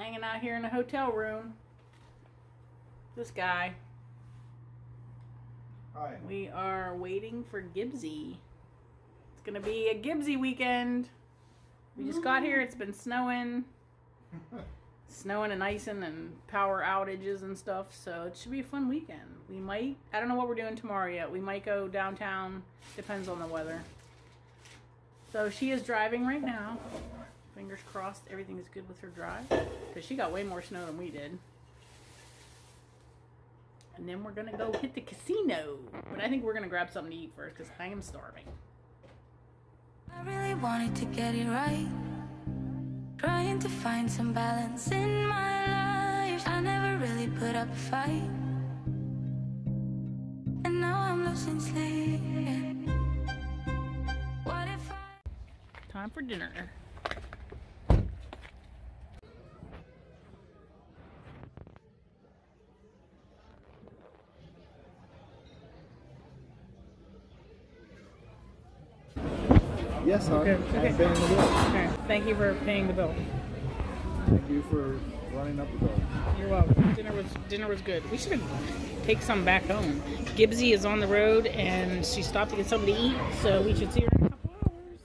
hanging out here in a hotel room. This guy. Hi. We are waiting for Gibbsy. It's gonna be a Gibbsy weekend. We just got here. It's been snowing. Snowing and icing and power outages and stuff. So it should be a fun weekend. We might, I don't know what we're doing tomorrow yet. We might go downtown. Depends on the weather. So she is driving right now. Fingers crossed everything is good with her drive. Because she got way more snow than we did. And then we're going to go hit the casino. But I think we're going to grab something to eat first because I am starving. I really wanted to get it right. Trying to find some balance in my life. I never really put up a fight. And now I'm losing sleep. What if I... Time for dinner. Yes, hon. Okay. I'm paying the bill. Okay. Thank you for paying the bill. Thank you for running up the bill. You're welcome. Dinner was good. We should take some back home. Gibbsy is on the road and she stopped to get something to eat, so we should see her in a couple hours.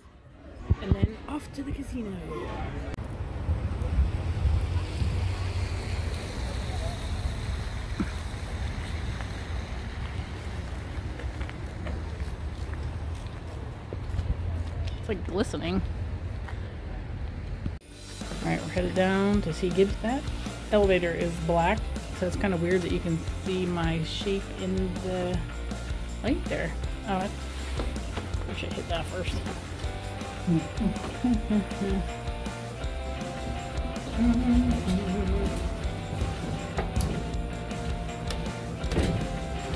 And then off to the casino. It's like glistening. Alright, we're headed down to see Gibbs. That elevator is black, so it's kind of weird that you can see my shape in the light there. Oh, I should hit that first.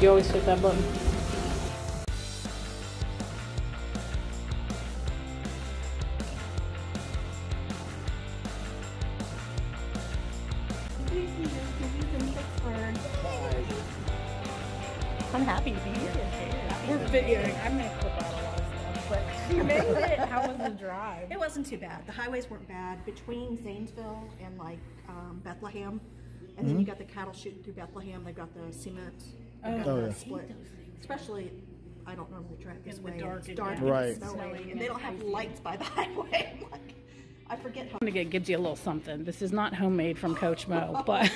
You always hit that button. I'm happy to be here. We're videoing. I'm going to clip out a lot of stuff, but you made it. How was the drive? It wasn't too bad. The highways weren't bad. Between Zanesville and like Bethlehem, and then you got the cattle shooting through Bethlehem. They've got the cement. They've got the split. Especially, I don't normally drive this way. It's dark, right? Snowy, and they don't have lights by the highway. Like, I forget how. I'm going to give you a little something. This is not homemade from Coach Mo, but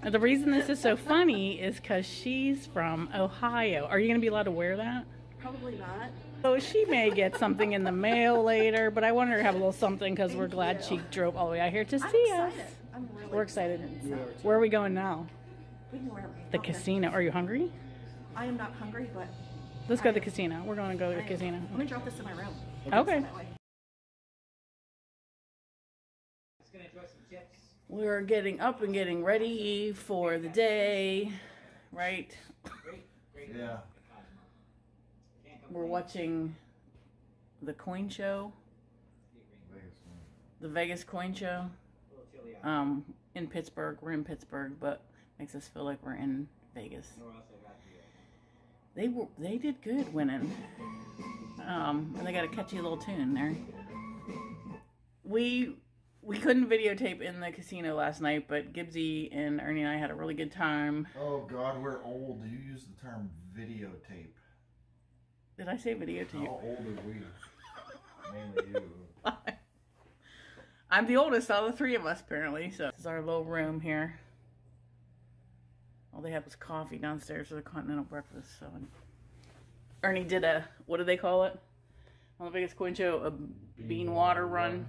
and the reason this is so funny is because she's from Ohio. Are you going to be allowed to wear that? Probably not. So she may get something in the mail later, but I want her to have a little something because we're glad she drove all the way out here to see us. I'm really We're excited. Where are we going now? We can wear The casino. Are you hungry? I am not hungry, but Let's go to the casino. We're going to go to the casino. I'm gonna drop this in my room. Okay. That way. We're getting up and getting ready for the day, right? Yeah. We're watching the coin show, the Vegas coin show, in Pittsburgh. We're in Pittsburgh, but makes us feel like we're in Vegas. They did good winning, and they got a catchy little tune there. We couldn't videotape in the casino last night, but Gibbsy and Ernie and I had a really good time. Oh God, we're old. You use the term videotape. Did I say videotape? How old are we? Mainly you. I'm the oldest out of the three of us, apparently. So this is our little room here. All they had was coffee downstairs for the continental breakfast. So Ernie did a, what do they call it? On the biggest coin show, a bean water run.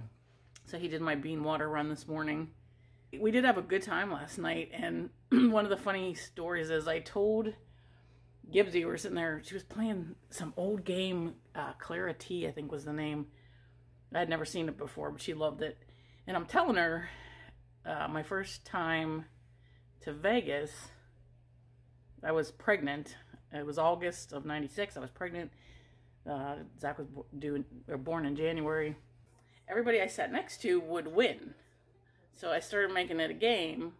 So he did my bean water run this morning. We did have a good time last night, and one of the funny stories is I told Gibbsy, we were sitting there, she was playing some old game, Clara T, I think was the name. I had never seen it before, but she loved it. And I'm telling her, my first time to Vegas, I was pregnant. It was August of '96. I was pregnant. Zach was born in January. Everybody I sat next to would win. So I started making it a game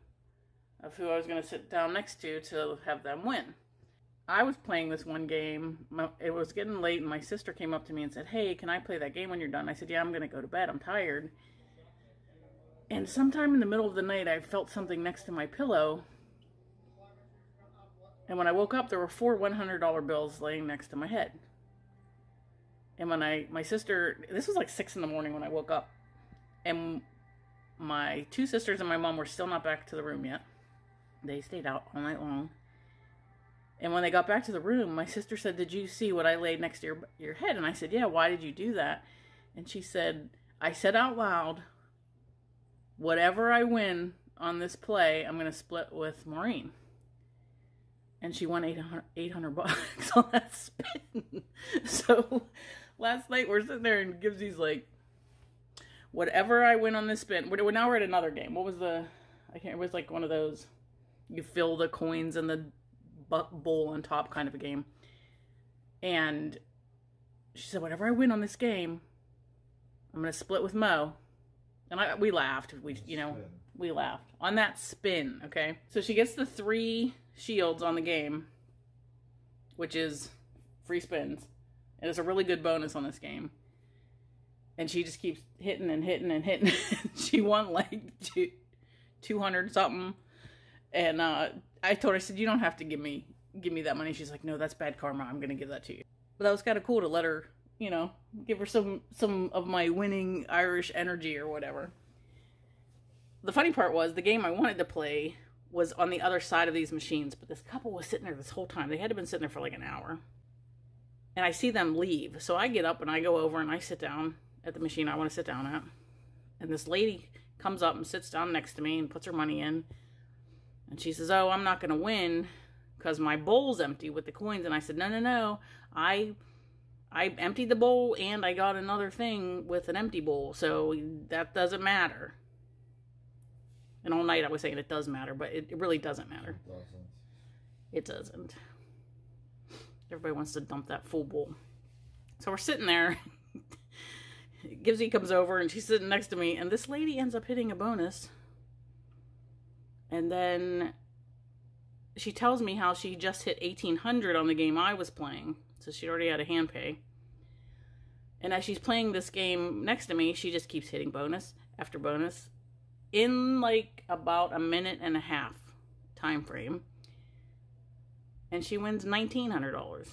of who I was going to sit down next to have them win. I was playing this one game. It was getting late, and my sister came up to me and said, "Hey, can I play that game when you're done?" I said, "Yeah, I'm going to go to bed. I'm tired." And sometime in the middle of the night, I felt something next to my pillow. And when I woke up, there were 4 $100 bills laying next to my head. And when my sister, this was like 6 in the morning when I woke up. And my 2 sisters and my mom were still not back to the room yet. They stayed out all night long. And when they got back to the room, my sister said, "Did you see what I laid next to your head?" And I said, "Yeah, why did you do that?" And she said, "I said out loud, whatever I win on this play, I'm going to split with Maureen." And she won $800 on that spin. So last night we're sitting there and Gibbsy's like, whatever I win on this spin. Now we're at another game. What was it was like one of those, you fill the coins in the bowl on top kind of a game. And she said, whatever I win on this game, I'm going to split with Mo. And we laughed. We laughed on that spin, okay? So she gets the 3 shields on the game, which is free spins. And it's a really good bonus on this game. And she just keeps hitting and hitting and hitting. She won like 200 something. And I told her, I said, "You don't have to give me that money." She's like, "No, that's bad karma. I'm going to give that to you." But that was kind of cool to let her, give her some of my winning Irish energy or whatever. The funny part was the game I wanted to play was on the other side of these machines, but this couple was sitting there this whole time. They had to have been sitting there for like an hour. And I see them leave. So I get up and I go over and I sit down at the machine I want to sit down at. And this lady comes up and sits down next to me and puts her money in. And she says, "Oh, I'm not going to win because my bowl's empty with the coins." And I said, No. I emptied the bowl and I got another thing with an empty bowl. So that doesn't matter. And all night I was saying it does matter, but it really doesn't matter. It doesn't. Everybody wants to dump that full bowl. So we're sitting there. Gibbsy comes over and she's sitting next to me. And this lady ends up hitting a bonus. And then she tells me how she just hit 1,800 on the game I was playing. So she already had a hand pay. And as she's playing this game next to me, she just keeps hitting bonus after bonus in like about a minute and a half time frame. And she wins $1,900.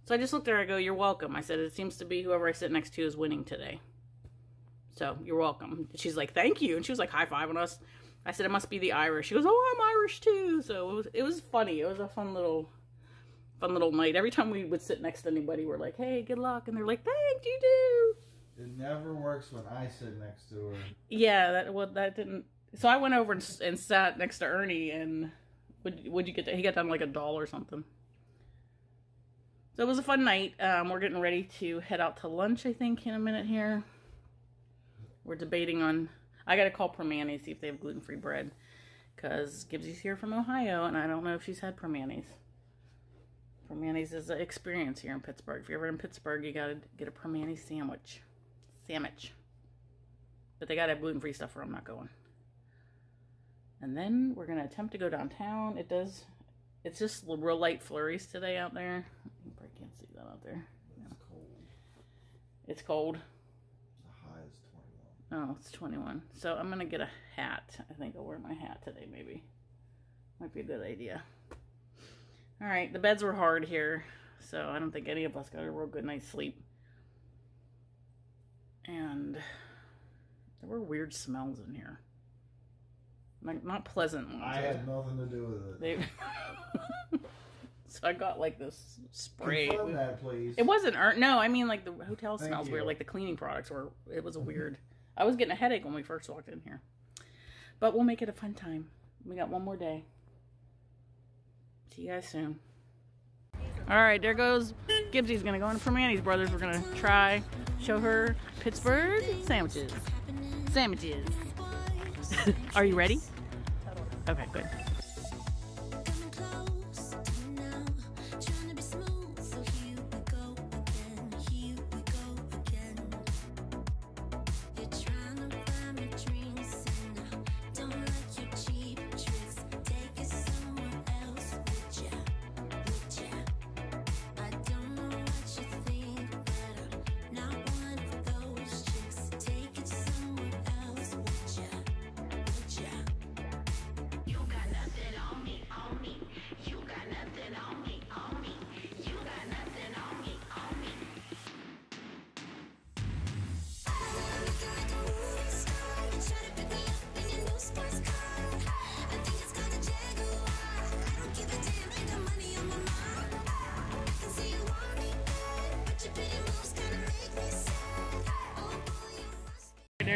So I just looked at her, I go, "You're welcome." I said, "It seems to be whoever I sit next to is winning today. So you're welcome." She's like, "Thank you." And she was like high-fiving us. I said, "It must be the Irish." She goes, "Oh, I'm Irish too." So it was funny. It was a fun little night. Every time we would sit next to anybody, we're like, "Hey, good luck." And they're like, "Thank you, too." It never works when I sit next to her. Yeah, that didn't. So I went over and sat next to Ernie, and what'd you get? He got down like $1 or something. So it was a fun night. We're getting ready to head out to lunch, I think, in a minute here. We're debating on. I got to call Permanis, see if they have gluten-free bread. Because Gibbsy's here from Ohio, and I don't know if she's had Permanis. Permanis is an experience here in Pittsburgh. If you're ever in Pittsburgh, you got to get a Permanis sandwich. But they got to have gluten-free stuff or I'm not going. And then we're going to attempt to go downtown. It's just real light flurries today out there. You probably can't see that out there. It's cold. It's cold. The high is 21. Oh, it's 21. So I'm going to get a hat. I think I'll wear my hat today, maybe. Might be a good idea. All right, the beds were hard here, so I don't think any of us got a real good night's sleep. And there were weird smells in here. Like, not pleasant ones. I had nothing to do with it. So I got like this spray. Confirm that, please. It wasn't no, I mean like the hotel smells weird, like the cleaning products were. It was a weird. I was getting a headache when we first walked in here, but we'll make it a fun time. We got one more day. See you guys soon. All right, there goes Gibbsy's gonna go into Permanis Brothers. We're gonna show her Pittsburgh sandwiches. Are you ready? Okay, good. Not one of those chicks. Take it somewhere else, would ya?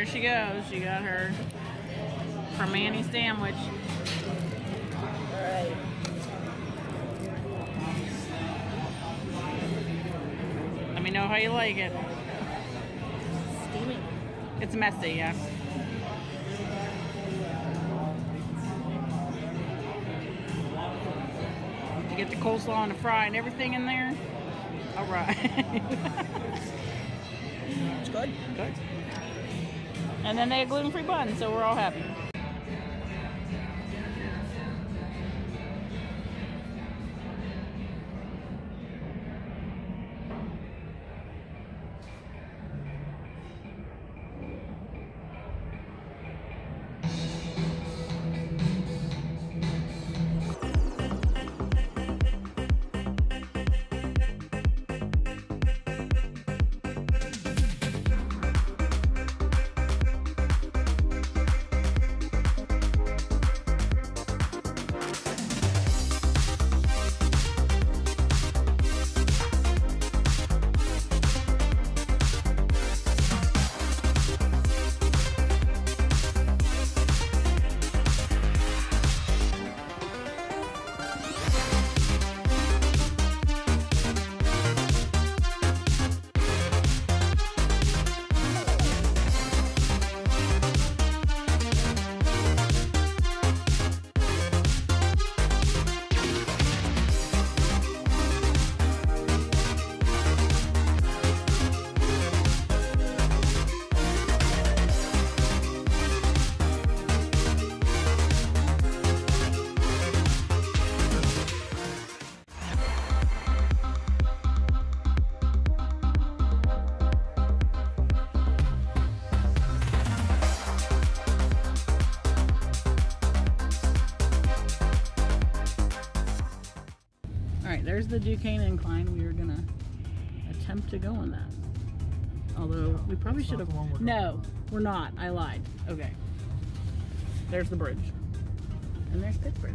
there she goes. She got her Manny sandwich. Alright. Let me know how you like it. Steamy. It's messy, yeah. You get the coleslaw and the fry and everything in there. All right. It's good. Good. And then they had gluten-free buns, so we're all happy. There's the Duquesne incline. We were gonna attempt to go on that. Although we probably should have. No, we're not. I lied. Okay. There's the bridge. And there's Pittsburgh.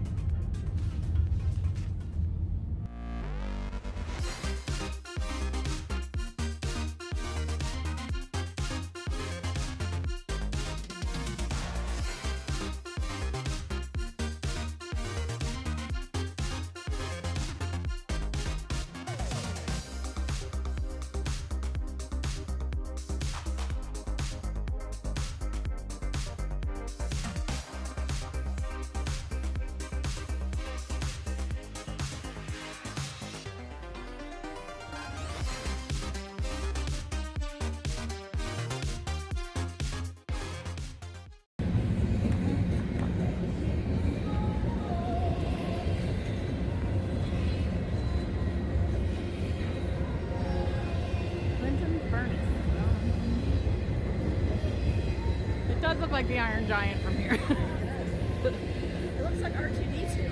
It does look like the Iron Giant from here. It looks like R2-D2.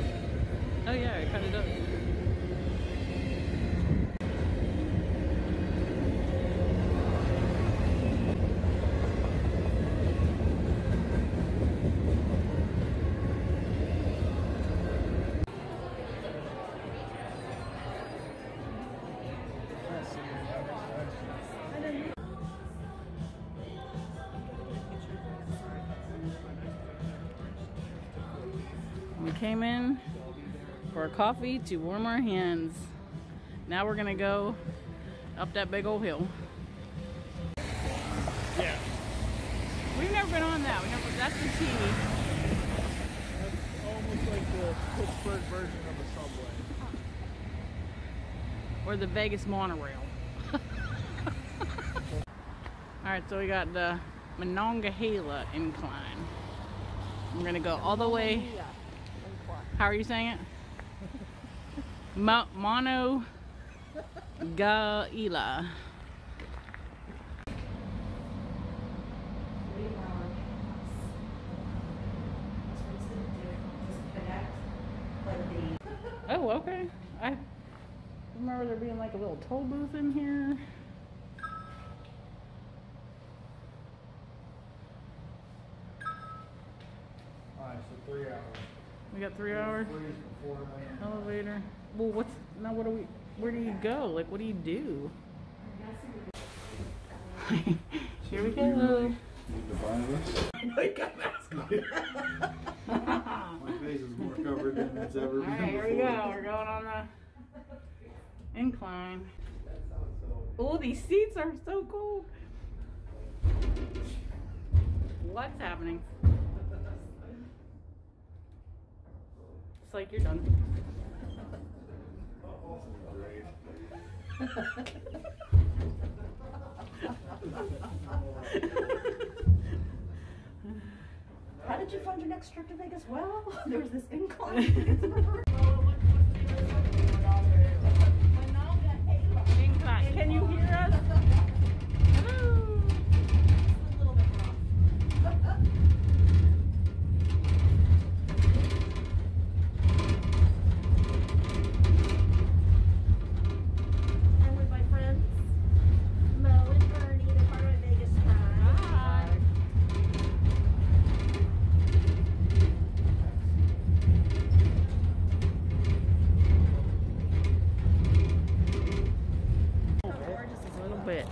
Oh yeah, it kind of does. We came in for a coffee to warm our hands. Now we're gonna go up that big old hill. Yeah. We've never been on that. That's the TV. That's almost like the Pittsburgh version of a subway. Or the Vegas monorail. Alright, so we got the Monongahela incline. We're gonna go all the way. How are you saying it? Monongahela. Oh, okay. I remember there being like a little toll booth in here. Alright, so 3 hours. We got 3 hours. 3 is before land. Elevator. Well, where do you go? Like, what do you do? Here we go. Need to buy this? I know you got a mask on. My face is more covered than it's ever been. Alright, here we go. We're going on the incline. Oh, these seats are so cool. What's happening? It's like you're done. How did you find your next trip to Vegas? Well, there was this incline. Incline. Can you hear us? Hello. A little bit rough. I'm with my friends, Mo and Ernie, they're part of my Vegas tribe. Hi. A little bit.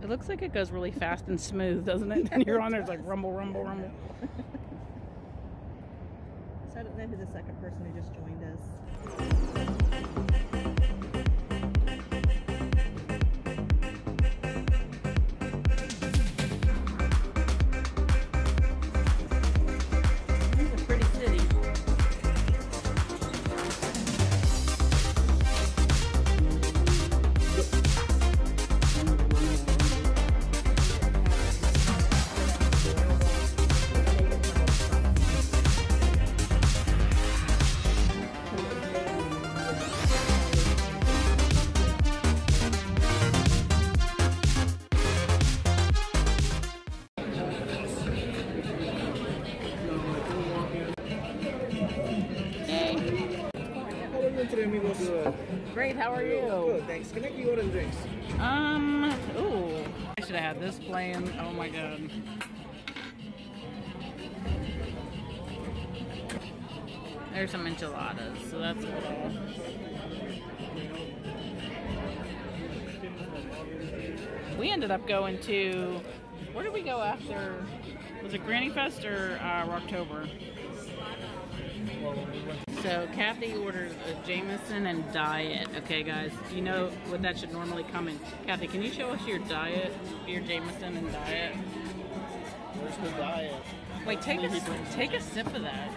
It looks like it goes really fast and smooth, doesn't it? And you're on there, it's like rumble, rumble, rumble. So I don't know who the second person who just joined is. It's a pretty city. Great, how are you? Good, thanks. Can I get you order drinks? Ooh. I should have had this playing. Oh my god. There's some enchiladas, so that's cool. We ended up going to, where did we go after? Was it Granny Fest or Rocktober? So Kathy ordered a Jameson and diet. Okay, guys, you know what that should normally come in. Kathy, can you show us your diet, your Jameson and diet? Where's the diet? Wait, take a sip of that.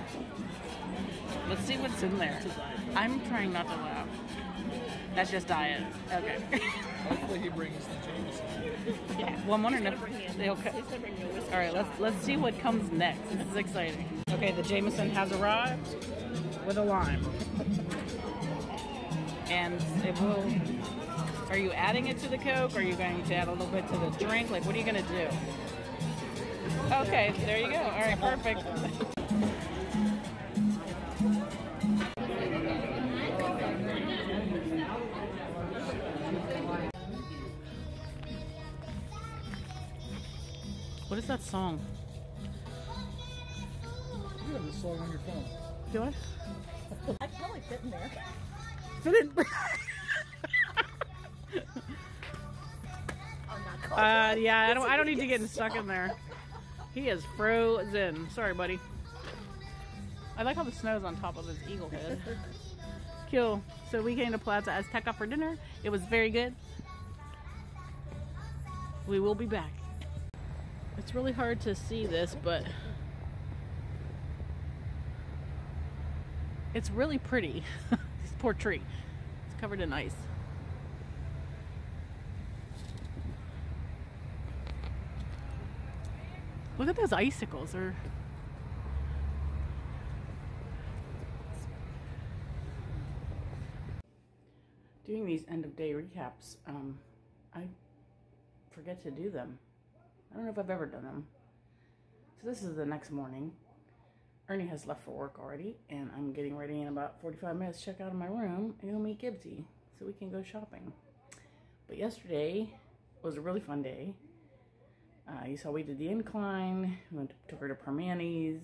Let's see what's in there. I'm trying not to laugh. That's just diet. Okay. Hopefully he brings the Jameson. Yeah. Well, I'm wondering if they'll. All right, let's see what comes next. This is exciting. Okay, the Jameson has arrived with a lime, and it will. Are you adding it to the Coke? Or are you going to add a little bit to the drink? Like, what are you going to do? Okay, there you go. All right, perfect. What is that song? You have this song on your phone. Do I? I probably fit in there. Fit in. Yeah, I don't need to get stuck in there. He is frozen. Sorry, buddy. I like how the snow's on top of his eagle head. Cool. So we came to Plaza Azteca for dinner. It was very good. We will be back. It's really hard to see this, but it's really pretty. This poor tree. It's covered in ice. Look at those icicles. This doing these end of day recaps I forget to do them. I don't know if I've ever done them. So this is the next morning. Ernie has left for work already, and I'm getting ready in about 45 minutes to check out of my room and go meet Gibbsy so we can go shopping. But yesterday was a really fun day. You saw we did the incline, we took her to Permanis.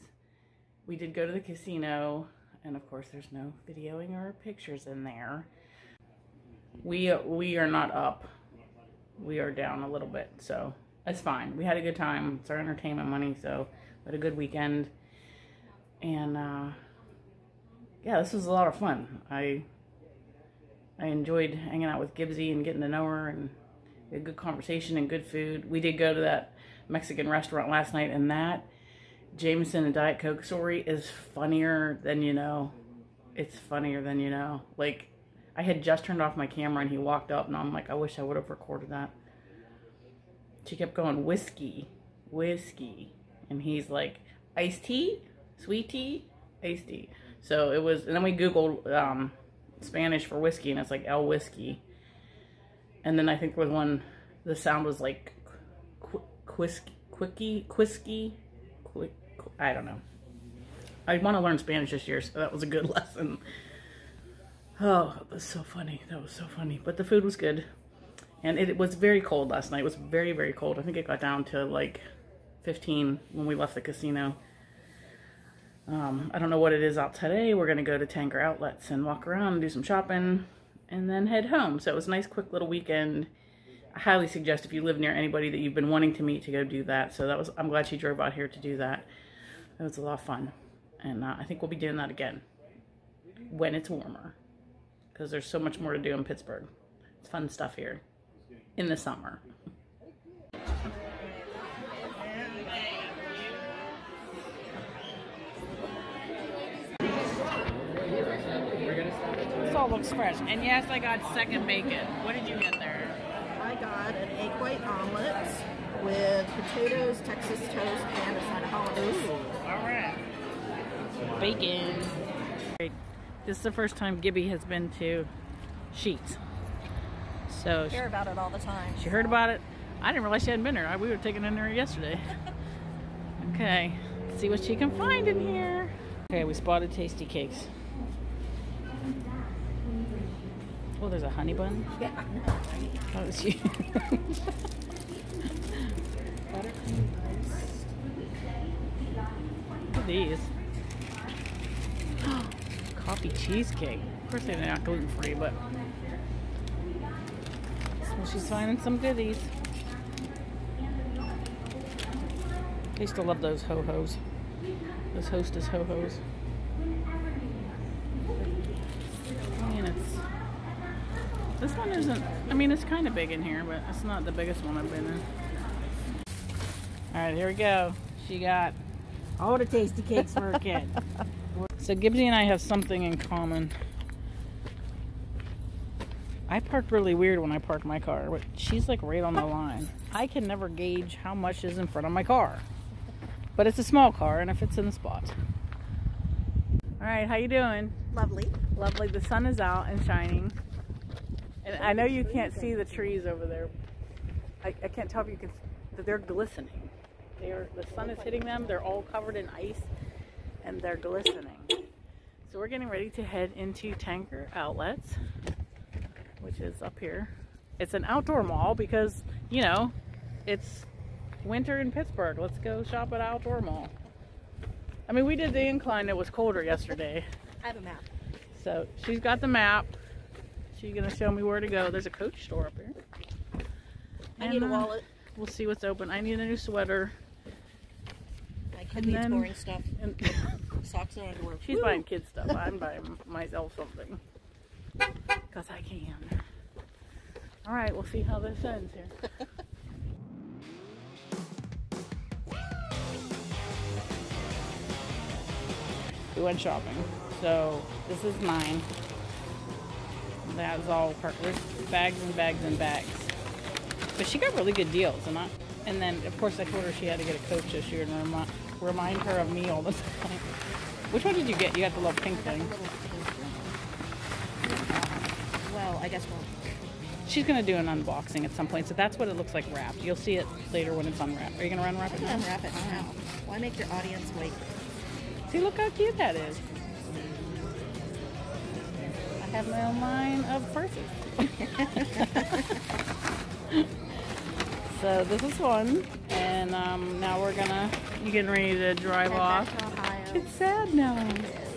We did go to the casino, and of course there's no videoing or pictures in there. We are not up. We are down a little bit, so it's fine. We had a good time. It's our entertainment money, so we had a good weekend. And yeah, this was a lot of fun. I enjoyed hanging out with Gibbsy and getting to know her, and we had good conversation and good food. We did go to that Mexican restaurant last night, and that Jameson and Diet Coke story is funnier than you know. It's funnier than you know. Like, I had just turned off my camera and he walked up and I'm like, I wish I would have recorded that. She kept going, whiskey, whiskey. And he's like, iced tea, sweet tea, iced tea. So it was, and then we Googled Spanish for whiskey, and it's like El Whiskey. And then I think with one, the sound was like quisky, I don't know. I want to learn Spanish this year, so that was a good lesson. Oh, it was so funny. That was so funny. But the food was good. And it was very cold last night. It was very, very cold. I think it got down to like 15 when we left the casino. I don't know what it is out today. We're going to go to Tanger Outlets and walk around and do some shopping and then head home. So it was a nice, quick little weekend. I highly suggest if you live near anybody that you've been wanting to meet to go do that. So that was, I'm glad she drove out here to do that. It was a lot of fun. And I think we'll be doing that again when it's warmer, because there's so much more to do in Pittsburgh. It's fun stuff here in the summer. This all looks fresh. And yes, I got second bacon. What did you get there? I got an egg white omelet with potatoes, Texas toast, and a side of hollandaise. All right. Bacon. This is the first time Gibby has been to Sheetz. So I hear about it all the time. She heard about it. I didn't realize she hadn't been there. We were taking in there yesterday. Okay, let's see what she can find in here. Okay, we spotted Tasty Cakes. Oh, there's a honey bun? Yeah. Oh, it's you. Look at these. Coffee cheesecake. Of course they're not gluten-free, but well, she's finding some goodies. I used to love those ho-hos. Those Hostess ho-hos. I mean, this one isn't, I mean, it's kind of big in here, but it's not the biggest one I've been in. Alright, here we go. She got all the Tasty Cakes for her kid. So Gibbsy and I have something in common. I park really weird when I park my car, but she's like right on the line. I can never gauge how much is in front of my car. But it's a small car and it fits in the spot. Alright, how you doing? Lovely. Lovely. The sun is out and shining. And I know you can't see the trees over there. I can't tell if you can, that they're glistening. The sun is hitting them. They're all covered in ice and they're glistening. So we're getting ready to head into Tanger Outlets, which is up here. It's an outdoor mall because, you know, it's winter in Pittsburgh. Let's go shop at Outdoor Mall. I mean, we did the incline. It was colder yesterday. I have a map. So she's got the map. She's going to show me where to go. There's a Coach store up here. I need a wallet. We'll see what's open. I need a new sweater. My kid needs boring stuff. And socks and underwear. She's buying kid stuff. I'm buying myself something. Because I can. Alright, we'll see how this ends here. We went shopping. So, this is mine. That's all part. There's bags and bags and bags. But she got really good deals. And then, of course, I told her she had to get a Coach this year and remind her of me all the time. Which one did you get? You got the little pink thing. Well, I guess we'll... She's gonna do an unboxing at some point, so that's what it looks like wrapped. You'll see it later when it's unwrapped. Are you gonna unwrap it now? Unwrap it now. Why make your audience wait? See, look how cute that is. I have my own line of purses. So this is one, and now you getting ready to drive off. Back to Ohio. It's sad now.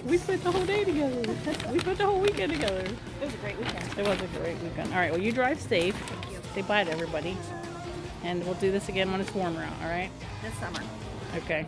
We spent the whole day together. We spent the whole weekend together. It was a great weekend. It was a great weekend. All right, well, you drive safe. Thank you. Say bye to everybody. And we'll do this again when it's warmer out, all right? This summer. Okay.